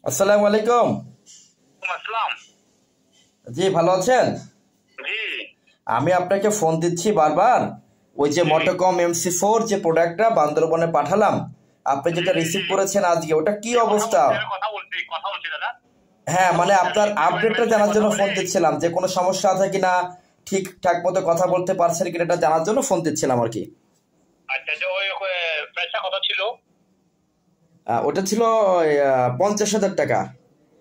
আসসালামু আলাইকুম। আসসালাম। জি, ভালো আছেন? জি আমি আপনাকে ফোন দিচ্ছি বারবার। ওই যে জি মোটোকম MC4 যে প্রোডাক্টটা বান্দরবনে পাঠালাম, আপনি জি যেটা জি রিসিভ জি করেছেন আজকে, ওটা কি জি কথা অবস্থা? বলছি, আমি কথা বলছি দাদা। হ্যাঁ, কথা মানে বলছি, আমি আপনার শিবপুর আপডেটটা ম্যানেজারের সাথে জানার কথা জন্য বলে। ফোন দিচ্ছিলাম, যে কোনো সমস্যা আছে কিনা, ঠিকঠাক মতো কথা বলতে পারছেন কিনা এটা জানার জন্য ফোন দিচ্ছিলাম আর কি। আচ্ছা আচ্ছা, ওই প্রাইসটা কত ছিল? ওটা ছিল 50,000 টাকা।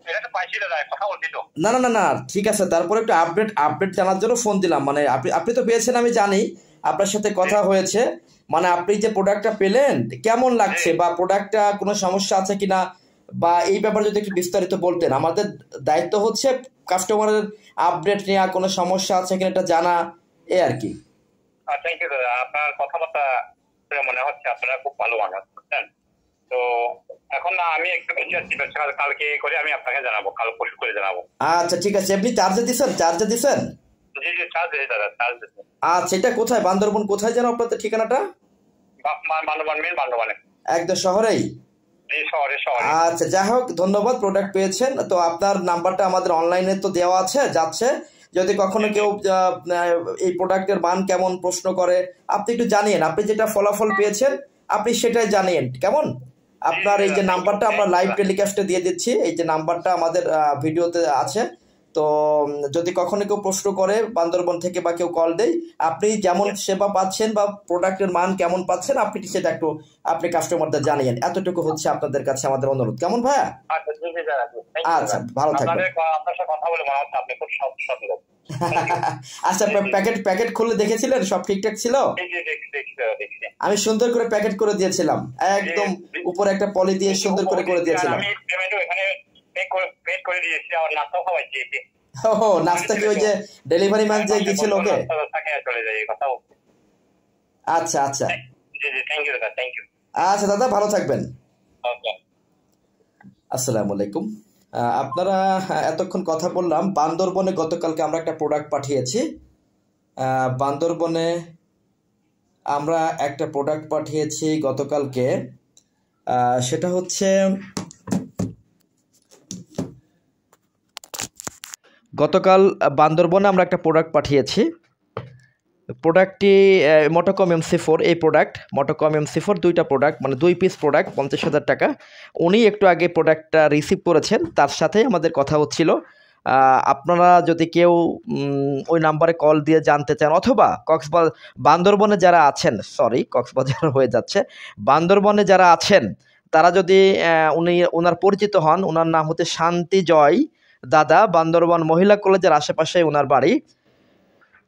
এটা তো পাইছি দাদা, কথা বলছি তো। না না না না, ঠিক আছে, তারপরে একটু আপডেট আপডেট জানার জন্য ফোন দিলাম। মানে আপনি আপনি তো পেয়েছেন, আমি জানি আপনার সাথে জি কথা হয়েছে। মানে আপনি যে প্রোডাক্টটা পেলেন কেমন জি লাগছে, বা প্রোডাক্টটা কোনো সমস্যা আছে কিনা, বা এই ব্যাপারে যদি একটু বিস্তারিত বলতেন। আমাদের দায়িত্ব হচ্ছে কাস্টমারের আপডেট নেওয়া, কোনো সমস্যা আছে কিনা এটা জানা, এই আর কি। থ্যাংক ইউ দাদা, আপনার কথাবার্তা শুনে মনে হচ্ছে আপনারা খুব ভালো মানুষ, বুঝছেন তো। এখন না, আমি একটু বেশি আছি, কালকে করে আমি আপনাকে জানাবো, কাল পরশু করে জানাবো। আচ্ছা ঠিক আছে, আপনি চার্জে দিছেন, চার্জে দিছেন? জি জি, চার্জ দিয়েছি দাদা, চার্জ দিয়েছি। আচ্ছা, এটা কোথায়, বান্দরবন কোথায় যেন আপনাদের ঠিকানাটা? বান্ধবান মেন বান্ধবানে। একদম শহরেই? জি, শহরে শহরে। আচ্ছা, যাই হোক, ধন্যবাদ, প্রোডাক্ট পেয়েছেন তো। আপনার নাম্বারটা আমাদের অনলাইনে তো দেওয়া আছে, যাচ্ছে। যদি কখনো জি জি কেউ এই প্রোডাক্টের মান কেমন প্রশ্ন করে, আপনি একটু জানিয়েন। আপনি যেটা ফলাফল পেয়েছেন আপনি সেটাই জানিয়েন, কেমন? জি জি আপনার এই দাদা, যে থ্যাংক ইউ নাম্বারটা আমরা থ্যাংক ইউ লাইভ দাদা। টেলিকাস্টে দিয়ে দিচ্ছি, এই যে নাম্বারটা আমাদের ভিডিওতে আছে। তো যদি কখনো কেউ প্রশ্ন করে বান্দরবন থেকে, বা কেউ কল দেয়, আপনি যেমন সেবা পাচ্ছেন বা প্রোডাক্টের মান কেমন পাচ্ছেন, আপনি সেটা একটু আপনি কাস্টমারদের জানিয়েন। এতটুকু হচ্ছে আপনাদের কাছে আমাদের অনুরোধ, কেমন ভাইয়া? আচ্ছা, জি জি দাদা, থ্যাংক ইউ আচ্ছা, দাদা। ভালো থাকবেন। আপনার সাথে কথা বলে মনে হচ্ছে আপনি খুব সৎ লোক। Thank you. আচ্ছা, জি জি জি প্যাকেট প্যাকেট খুলে দেখেছিলেন, সব ঠিকঠাক ছিল? জি জি, দেখছি দেখছি দাদা, দেখছি। আমি সুন্দর করে প্যাকেট করে দিয়েছিলাম, জি একদম জি উপরে একটা পলি দিয়ে জি, সুন্দর করে করে আর দিয়েছিলাম। আমি পেমেন্টও এখানে পে করে দিয়েছি, আর নাস্তাও খাওয়াইছি। ও, নাস্তা কি আসলে ওই তো যে ডেলিভারি ম্যান আমি যে বাসায় দিছিল বসবো, ওকে? নাস্তা খেয়ে চলে যাই, এই কথা বলছি। আচ্ছা আচ্ছা। জি জি, থ্যাংক ইউ দাদা, থ্যাংক ইউ। আচ্ছা দাদা, ভালো থাকবেন। ওকে। আসসালামু আলাইকুম। আপনারা এতক্ষণ কথা বললাম। বান্দরবনে গতকালকে আমরা একটা প্রোডাক্ট পাঠিয়েছি। বান্দরবনে আমরা একটা প্রোডাক্ট পাঠিয়েছি গতকালকে। সেটা হচ্ছে, গতকাল বান্দরবনে আমরা একটা প্রোডাক্ট পাঠিয়েছি। প্রোডাক্টটি মোটোকম MC4। এই প্রোডাক্ট মোটোকম MC4, দুইটা প্রোডাক্ট, মানে 2 পিস প্রোডাক্ট, 50,000 টাকা। উনি একটু আগে প্রোডাক্টটা রিসিভ করেছেন, তার সাথেই আমাদের কথা হচ্ছিল। আপনারা যদি কেউ ওই নাম্বারে কল দিয়ে জানতে চান, অথবা বান্দরবনে যারা আছেন, সরি কক্সবাজার হয়ে যাচ্ছে, বান্দরবনে যারা আছেন, তারা যদি ওনার পরিচিত হন, ওনার নাম হচ্ছে শান্তি জয় দাদা, বান্দরবন মহিলা কলেজের আশেপাশে ওনার বাড়ি।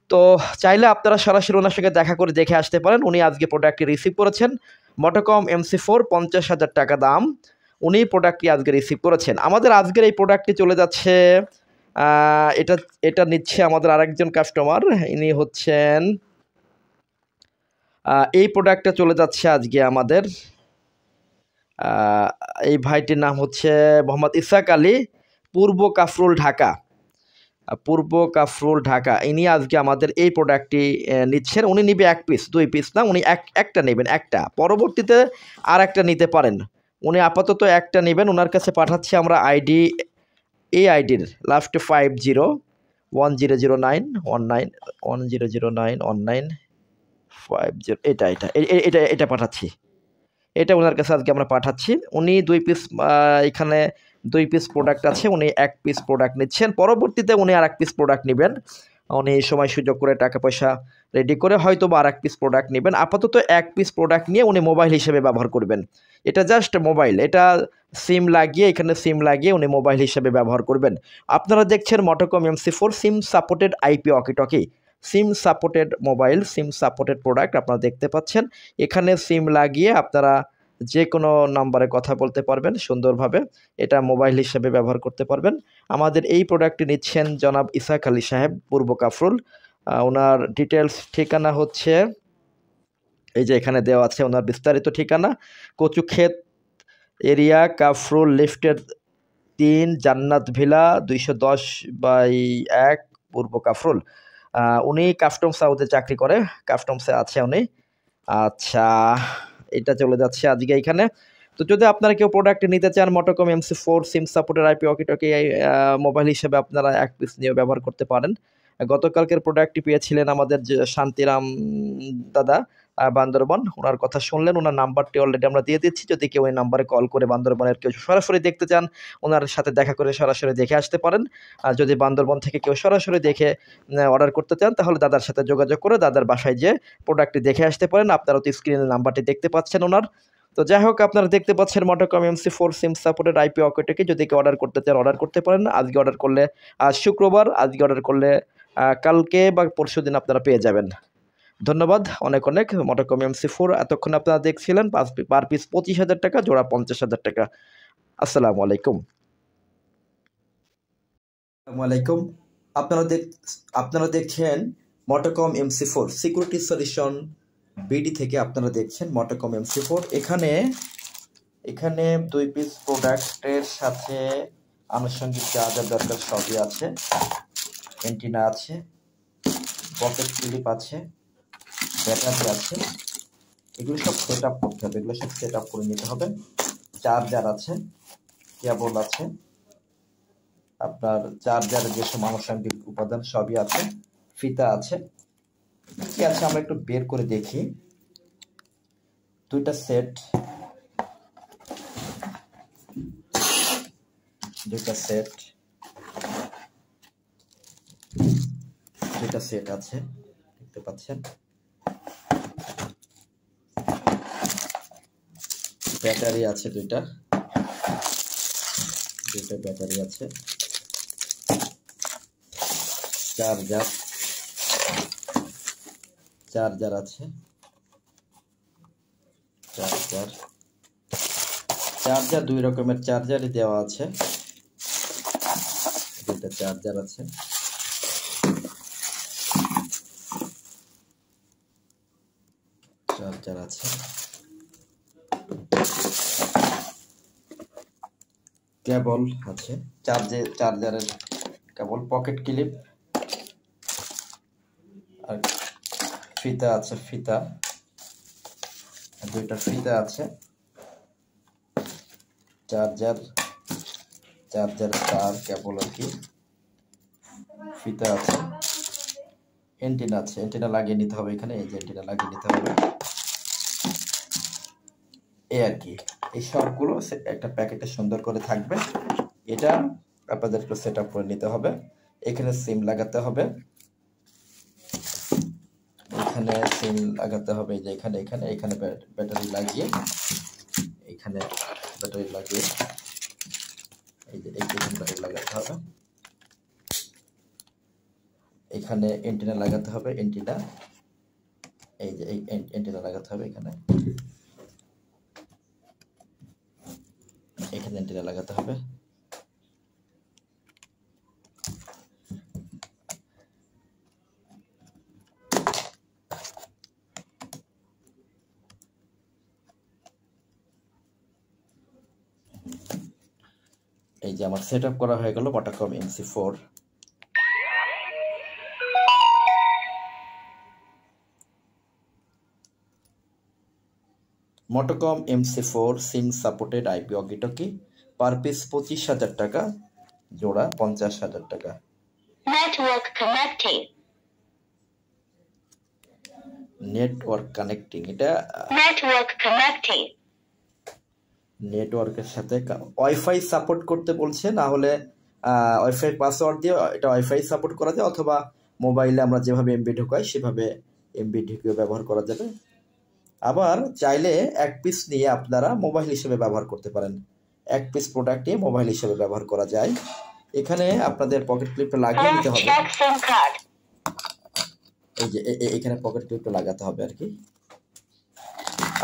তো চাইলে আপনারা সরাসরি ওনার সঙ্গে দেখা করে দেখে আসতে পারেন। উনি আজকে প্রোডাক্টটি রিসিভ করেছেন। মোটোকম MC4, 50,000 টাকা দাম। উনি প্রোডাক্টটি আজকে রিসিভ করেছেন। আমাদের আজকের এই প্রোডাক্টটি চলে যাচ্ছে, এটা এটা নিচ্ছে আমাদের আরেকজন কাস্টমার। ইনি হচ্ছেন, এই প্রোডাক্টটা চলে যাচ্ছে আজকে আমাদের, এই ভাইটির নাম হচ্ছে মোহাম্মদ ইসাক আলী, পূর্ব কাফরুল, ঢাকা। পূর্ব কাফরুল, ঢাকা। ইনি আজকে আমাদের এই প্রোডাক্টটি নিচ্ছেন। উনি নিবে 1 পিস, 2 পিস না, উনি একটা নেবেন, একটা। পরবর্তীতে আর একটা নিতে পারেন। উনি আপাতত একটা নেবেন। ওনার কাছে পাঠাচ্ছি আমরা আইডি, এই আইডির লাস্টে 50 1009 19 1009 19 50, এটা এটা এটা এটা পাঠাচ্ছি। এটা ওনার কাছে আজকে আমরা পাঠাচ্ছি। উনি 2 পিস, এখানে 2 পিস প্রোডাক্ট আছে, উনি 1 পিস প্রোডাক্ট নিচ্ছেন। পরবর্তীতে উনি আর 1 পিস প্রোডাক্ট নেবেন। উনি সময় সুযোগ করে টাকা পয়সা রেডি করে হয়তো বা আর 1 পিস প্রোডাক্ট নেবেন। আপাতত 1 পিস প্রোডাক্ট নিয়ে উনি মোবাইল হিসেবে ব্যবহার করবেন। এটা জাস্ট মোবাইল, এটা সিম লাগিয়ে, এখানে সিম লাগিয়ে উনি মোবাইল হিসেবে ব্যবহার করবেন। আপনারা দেখছেন মোটোকম MC4 SIM supported IP walkie-talkie, SIM supported mobile, SIM supported product আপনারা দেখতে পাচ্ছেন। এখানে সিম লাগিয়ে আপনারা যে কোনো নাম্বারে কথা বলতে পারবেন সুন্দরভাবে। এটা মোবাইল হিসেবে ব্যবহার করতে পারবেন। আমাদের এই প্রোডাক্টটি নিচ্ছেন জনাব ইসাক আলী সাহেব, পূর্ব কাফরুল। ওনার ডিটেলস ঠিকানা হচ্ছে, এই যে এখানে দেওয়া আছে ওনার বিস্তারিত ঠিকানা, কচুক্ষেত এরিয়া, কাফরুল লিফটের 3, জান্নাত ভিলা, 210/1, পূর্ব কাফরুল। উনি কাস্টমস হাউসে চাকরি করে, কাস্টমসে আছে উনি। আচ্ছা, এটা চলে যাচ্ছে আজকে এইখানে। তো যদি আপনারা কেউ প্রোডাক্ট নিতে চান মোটোকম MC4 সিম সাপোর্টের আইপি ওয়াকিটকি মোবাইল হিসেবে আপনারা এক পিস নিয়ে ব্যবহার করতে পারেন। গতকালকের প্রোডাক্টটি পেয়েছিলেন আমাদের যে শান্তিরাম দাদা বান্দরবান, ওনার কথা শুনলেন, ওনার নাম্বারটি অলরেডি আমরা দিয়ে দিচ্ছি। যদি কেউ এই নাম্বারে কল করে বান্দরবানের কেউ সরাসরি দেখতে চান, ওনার সাথে দেখা করে সরাসরি দেখে আসতে পারেন। আর যদি বান্দরবান থেকে কেউ সরাসরি দেখে অর্ডার করতে চান, তাহলে দাদার সাথে যোগাযোগ করে দাদার বাসায় যেয়ে প্রোডাক্টটি দেখে আসতে পারেন। আপনারা তো স্ক্রিনে নাম্বারটি দেখতে পাচ্ছেন ওনার। তো যাই হোক, আপনারা দেখতে পাচ্ছেন মোটোকম MC4 সিম সাপোর্টের আইপি ওয়াকিটকি। যদি কেউ অর্ডার করতে চান অর্ডার করতে পারেন। আজকে অর্ডার করলে আজ শুক্রবার, আজকে অর্ডার করলে কালকে বা পরশু দিন আপনারা পেয়ে যাবেন। ধন্যবাদ অনেক অনেক। মোটোকম MC4 এতক্ষণ আপনারা দেখছিলেন পার পিস 25,000 টাকা, জোড়া 50,000 টাকা। আসসালামু আলাইকুম। আসসালামু আলাইকুম। আপনারা দেখছেন মোটোকম MC4 সিকিউরিটি সলিউশন বিডি থেকে আপনারা দেখছেন মোটোকম MC4। এখানে 2 পিস প্রোডাক্টের সাথে আনুষঙ্গিক যা যা দরকার সবই আছে। অ্যান্টেনা আছে, পকেট ক্লিপ আছে, ব্যাটারি আছে। এগুলো সব সেট আপ করতে হবে, এগুলো সব সেট আপ করে নিতে হবে। চার্জার আছে, কেবল আছে, আপনার চার্জারের যেসব আনুষঙ্গিক উপাদান সবই আছে, ফিতা আছে। কি আছে আমরা একটু বের করে দেখি। দুইটা সেট আছে, দেখতে পাচ্ছেন। ব্যাটারি আছে, দুইটা ব্যাটারি আছে। চার্জার আছে, চার্জার 2 রকমের চার্জারই দেওয়া আছে। দুইটা চার্জার আছে, কেবল আছে, চার্জারের কেবল, পকেট ক্লিপ আর ফিতা আছে, দুইটা ফিতা আছে। চার্জার তার কেবল আর কি, ফিতা আছে। অ্যান্টেনা আছে, অ্যান্টেনা লাগিয়ে নিতে হবে এখানে। এই যে অ্যান্টেনা লাগিয়ে নিতে হবে, এই আর কি। এই সবগুলো একটা প্যাকেটে সুন্দর করে থাকবে। এটা আপনাদের একটু সেট আপ করে নিতে হবে। এখানে সিম লাগাতে হবে, এই যে এখানে ব্যাটারি লাগিয়ে, এখানে ব্যাটারি লাগিয়ে, এই যে ব্যাটারি লাগাতে হবে। এখানে অ্যান্টেনা লাগাতে হবে, অ্যান্টেনা, এই যে এই অ্যান্টেনা লাগাতে হবে এখানে অ্যান্টেনা লাগাতে হবে। এই যে আমার সেট আপ করা হয়ে গেল মোটোকম MC4। মোটোকম MC4 SIM supported IP walkie talkie, per piece 25,000 টাকা, জোড়া 50,000 টাকা। নেটওয়ার্ক কানেক্টিং, এটা নেটওয়ার্কের সাথে ওয়াইফাই সাপোর্ট করতে বলছে, না হলে ওয়াইফাই পাসওয়ার্ড দিয়ে এটা ওয়াইফাই সাপোর্ট করা যায়, অথবা মোবাইলে আমরা যেভাবে এমবি ঢোকাই সেভাবে এমবি ঢুকিয়ে ব্যবহার করা যাবে। আবার চাইলে এক পিস নিয়ে আপনারা মোবাইল হিসেবে ব্যবহার করতে পারেন। এক পিস প্রোডাক্ট নিয়ে মোবাইল হিসেবে ব্যবহার করা যায়। এখানে আপনাদের পকেট ক্লিপটা লাগিয়ে নিতে হবে। এই যে এখানে পকেট ক্লিপটা লাগাতে হবে আর কি।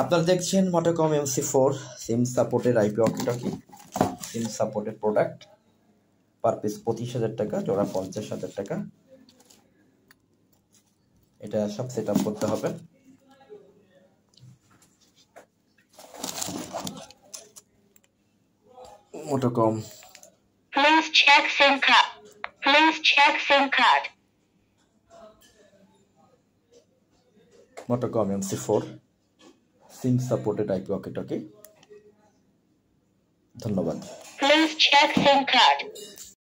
আপনারা দেখছেন মোটোকম MC4 সিম সাপোর্টের আইপি ওয়াকিটকি, সিম সাপোর্টের প্রোডাক্ট, পার পিস 25,000 টাকা, জোড়া 50,000 টাকা। এটা সব সেট আপ করতে হবে। মোটোকম, Please check SIM card. মোটোকম MC4 SIM supported IP walkie talkie. ধন্যবাদ। Please check SIM card.